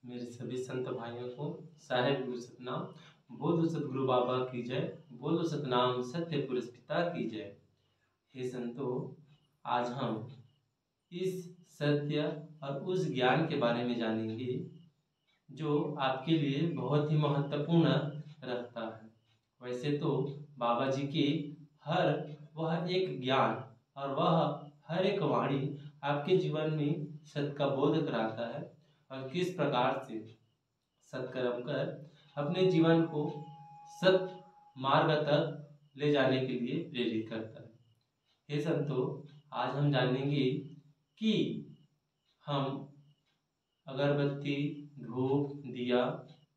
मेरे सभी संत भाइयों को साहेब गुरु सतनाम। बोलो सतगुरु बाबा की जय, बोलो सतनाम सत्य पुरुष पिता की जय। हे संतों, आज हम इस सत्य और उस ज्ञान के बारे में जानेंगे जो आपके लिए बहुत ही महत्वपूर्ण रखता है। वैसे तो बाबा जी के वह एक ज्ञान और वह हर एक वाणी आपके जीवन में सत्य का बोध कराता है और किस प्रकार से सत्कर्म कर अपने जीवन को सत्य मार्ग तक ले जाने के लिए प्रेरित करता है। हे संतों, आज हम जानेंगे कि हम अगरबत्ती, धूप, दिया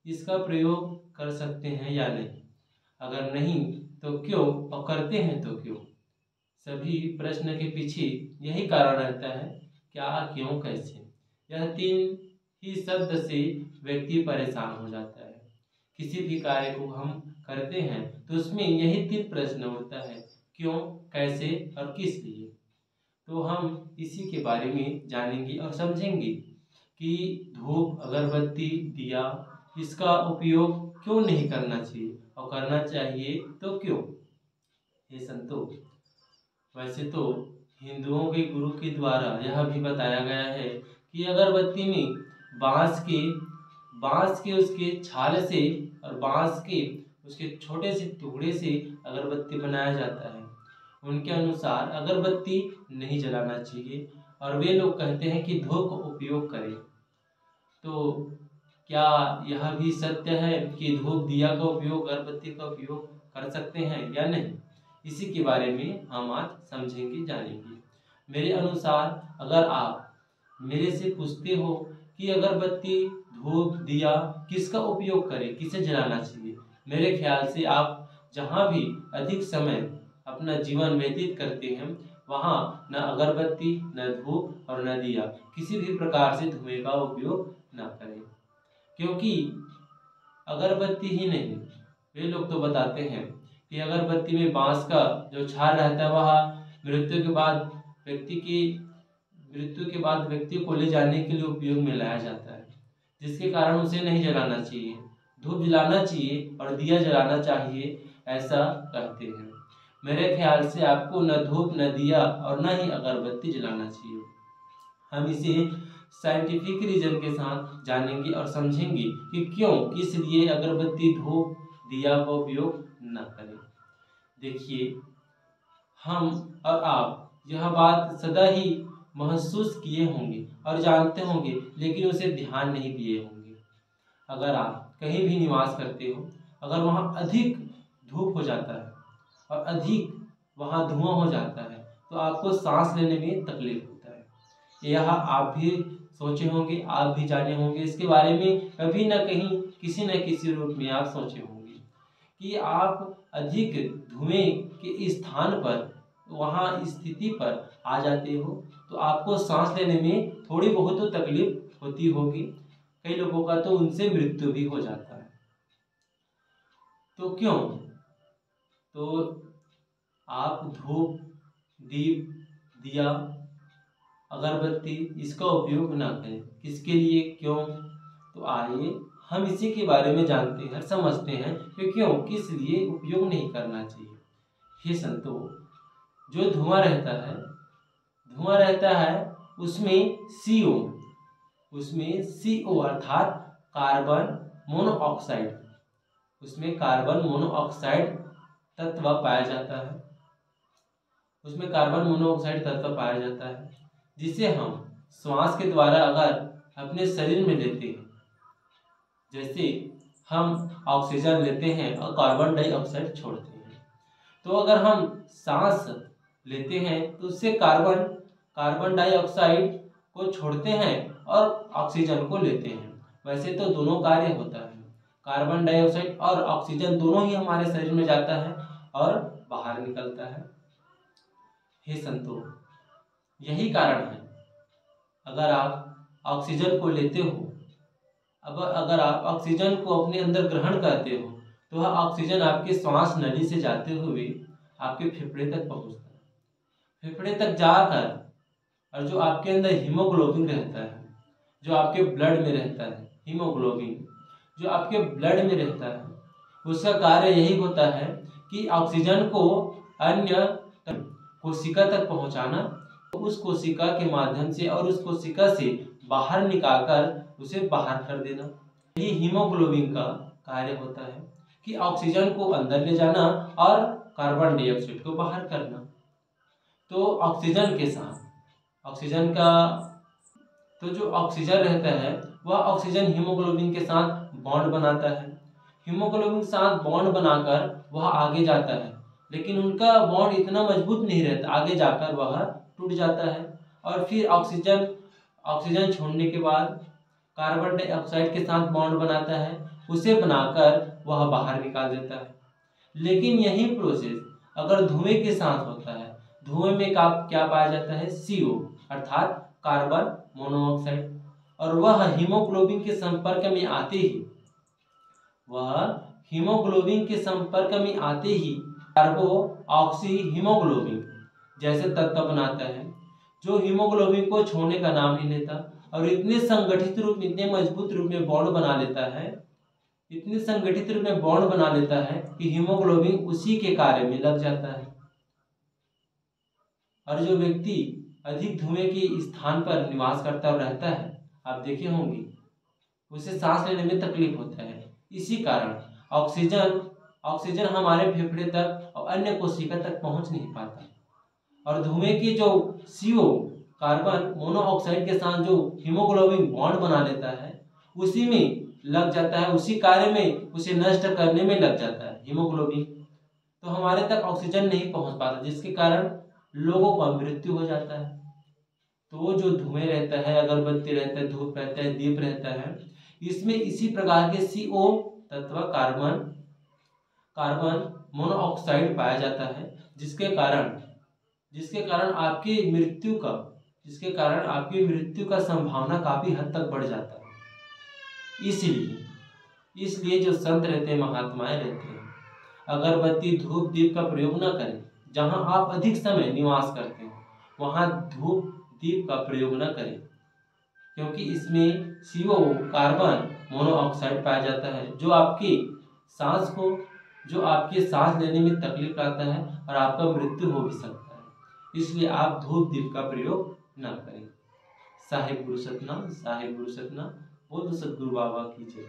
इसका प्रयोग कर सकते हैं या नहीं, अगर नहीं तो क्यों, और करते हैं तो क्यों। सभी प्रश्न के पीछे यही कारण रहता है, क्या, क्यों, कैसे। यह तीन ही शब्द से व्यक्ति परेशान हो जाता है। किसी भी कार्य को हम करते हैं तो उसमें यही तीन प्रश्न होता है, क्यों, कैसे और किस लिए। तो हम इसी के बारे में जानेंगे और समझेंगे कि धूप, अगरबत्ती, दिया इसका उपयोग क्यों नहीं करना चाहिए और करना चाहिए तो क्यों। ये संतों, वैसे तो हिंदुओं के गुरु के द्वारा यह भी बताया गया है कि अगरबत्ती में बांस के उसके छाल से और बांस के उसके छोटे से टुकड़े से अगरबत्ती बनाया जाता है। उनके अनुसार अगरबत्ती नहीं जलाना चाहिए और वे लोग कहते हैं कि धूप का उपयोग करें। तो क्या यह भी सत्य है कि धूप, दिया का उपयोग, अगरबत्ती का उपयोग कर सकते हैं या नहीं, इसी के बारे में हम आज समझेंगे, जानेंगे। मेरे अनुसार अगर आप मेरे से पूछते हो कि अगरबत्ती, धूप, दिया किसका उपयोग करें, किसे जलाना चाहिए, मेरे ख्याल से आप जहाँ भी अधिक समय अपना जीवन व्यतीत करते हैं वहाँ न अगरबत्ती, न धूप और न दिया किसी भी प्रकार से धुएं का उपयोग न करें। क्योंकि अगरबत्ती ही नहीं, वे लोग तो बताते हैं कि अगरबत्ती में बांस का जो छाल रहता है वह मृत्यु के बाद व्यक्ति को ले जाने के लिए उपयोग में लाया जाता है, जिसके कारण उसे नहीं जलाना चाहिए। धूप जलाना चाहिए और दिया जलाना चाहिए, ऐसा कहते हैं। मेरे ख्याल से आपको न धूप, न दिया और न ही अगरबत्ती जलाना चाहिए। हम इसे साइंटिफिक रीजन के साथ जानेंगे और समझेंगे कि क्यों, किस लिए अगरबत्ती, धूप, दिया का उपयोग न करें। देखिए, हम और आप यह बात सदा ही महसूस किए होंगे और जानते होंगे, लेकिन उसे ध्यान नहीं दिए होंगे। अगर आप कहीं भी निवास करते हो, अगर वहाँ अधिक धूप हो जाता है और अधिक वहाँ धुआं हो जाता है तो आपको सांस लेने में तकलीफ होता है। यह आप भी सोचे होंगे, आप भी जाने होंगे, इसके बारे में कभी न कहीं किसी न किसी रूप में आप सोचे होंगे कि आप अधिक धुएं के स्थान पर, वहाँ स्थिति पर आ जाते हो तो आपको सांस लेने में थोड़ी बहुत तो तकलीफ होती होगी। कई लोगों का तो उनसे मृत्यु भी हो जाता है। तो क्यों? तो आप धूप, दीप, दिया, अगरबत्ती इसका उपयोग ना करें। किसके लिए, क्यों? तो आइए हम इसी के बारे में जानते हैं, समझते हैं कि क्यों, किस लिए उपयोग नहीं करना चाहिए। हे संतों, जो धुआं रहता है उसमें CO अर्थात कार्बन मोनोऑक्साइड, उसमें कार्बन मोनोऑक्साइड तत्व पाया जाता है, जिसे हम श्वास के द्वारा अगर अपने शरीर में लेते हैं, जैसे हम ऑक्सीजन लेते हैं और कार्बन डाइऑक्साइड छोड़ते हैं, तो अगर हम सांस लेते हैं तो उससे कार्बन डाइऑक्साइड को छोड़ते हैं और ऑक्सीजन को लेते हैं। वैसे तो दोनों कार्य होता है, कार्बन डाइऑक्साइड और ऑक्सीजन दोनों ही हमारे शरीर में जाता है और बाहर निकलता है। हे संतों, यही कारण है, अगर आप ऑक्सीजन को लेते हो, अगर आप ऑक्सीजन को अपने अंदर ग्रहण करते हो तो वह ऑक्सीजन आपके श्वास नली से जाते हुए आपके फेफड़े तक पहुंचता है। फेफड़े तक जाकर और जो आपके अंदर हीमोग्लोबिन रहता है, जो आपके ब्लड में रहता है, हीमोग्लोबिन जो आपके ब्लड में रहता है, उसका कार्य यही होता है कि ऑक्सीजन को अन्य कोशिका तक पहुंचाना, उस कोशिका के माध्यम से और उस कोशिका से बाहर निकालकर उसे बाहर कर देना। यही हीमोग्लोबिन का कार्य होता है कि ऑक्सीजन को अंदर ले जाना और कार्बन डाइऑक्साइड को बाहर करना। तो ऑक्सीजन के साथ ऑक्सीजन का तो जो ऑक्सीजन रहता है वह ऑक्सीजन हीमोग्लोबिन के साथ बॉन्ड बनाता है। हीमोग्लोबिन के साथ बॉन्ड बनाकर वह आगे जाता है, लेकिन उनका बॉन्ड इतना मजबूत नहीं रहता, आगे जाकर वह टूट जाता है और फिर ऑक्सीजन छोड़ने के बाद कार्बन डाइऑक्साइड के साथ बॉन्ड बनाता है, उसे बनाकर वह बाहर निकाल देता है। लेकिन यही प्रोसेस अगर धुएं के साथ होता है, धुएं में क्या पाया जाता है, CO अर्थात कार्बन मोनोऑक्साइड, और वह हीमोग्लोबिन के संपर्क में आते ही कार्बो ऑक्सी हीमोग्लोबिन जैसे तत्व बनाता है, जो हीमोग्लोबिन को छोड़ने का नाम नहीं लेता और इतने मजबूत रूप में बॉन्ड बना लेता है कि हीमोग्लोबिन उसी के कार्य में लग जाता है। और जो व्यक्ति अधिक धुएं के स्थान पर निवास करता और रहता है, आप देखे होंगे, उसे सांस लेने में तकलीफ होता है। इसी कारण ऑक्सीजन हमारे फेफड़े तक और अन्य कोशिका तक पहुंच नहीं पाता, और धुएं की जो CO कार्बन मोनोऑक्साइड के साथ जो हीमोग्लोबिन बॉन्ड बना लेता है, उसी में लग जाता है, उसी कार्य में उसे नष्ट करने में लग जाता है हीमोग्लोबिन। तो हमारे तक ऑक्सीजन नहीं पहुंच पाता, जिसके कारण लोगों का मृत्यु हो जाता है। तो जो धुएं रहता है, अगरबत्ती रहता है, धूप रहता है, दीप रहता है, इसमें इसी प्रकार के CO तत्व कार्बन मोनोऑक्साइड पाया जाता है, जिसके कारण आपकी मृत्यु का संभावना काफी हद तक बढ़ जाता है। इसलिए जो संत रहते हैं, महात्माएं रहते हैं, अगरबत्ती धूप दीप का प्रयोग न करें। जहां आप अधिक समय निवास करते हैं वहां धूप दीप का प्रयोग न करें, क्योंकि इसमें CO कार्बन मोनोऑक्साइड पाया जाता है, जो आपके सांस लेने में तकलीफ लाता है और आपका मृत्यु हो भी सकता है। इसलिए आप धूप दीप का प्रयोग न करें। साहिब गुरु सतना बोल सतगुरु बाबा की जय।